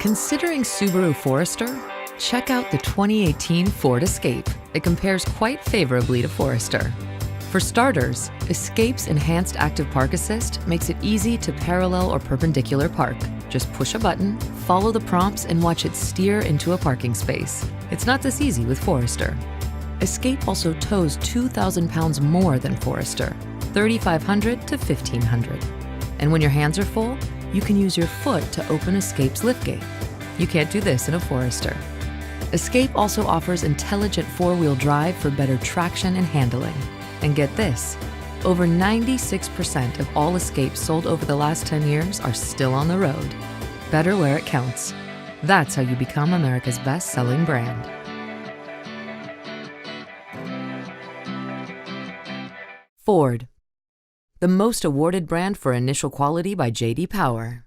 Considering Subaru Forester? Check out the 2018 Ford Escape. It compares quite favorably to Forester. For starters, Escape's enhanced active park assist makes it easy to parallel or perpendicular park. Just push a button, follow the prompts, and watch it steer into a parking space. It's not this easy with Forester. Escape also tows 2,000 pounds more than Forester, 3,500 to 1,500. And when your hands are full, you can use your foot to open Escape's liftgate. You can't do this in a Forester. Escape also offers intelligent four-wheel drive for better traction and handling. And get this, over 96% of all Escapes sold over the last 10 years are still on the road. Better where it counts. That's how you become America's best-selling brand. Ford, the most awarded brand for initial quality by J.D. Power.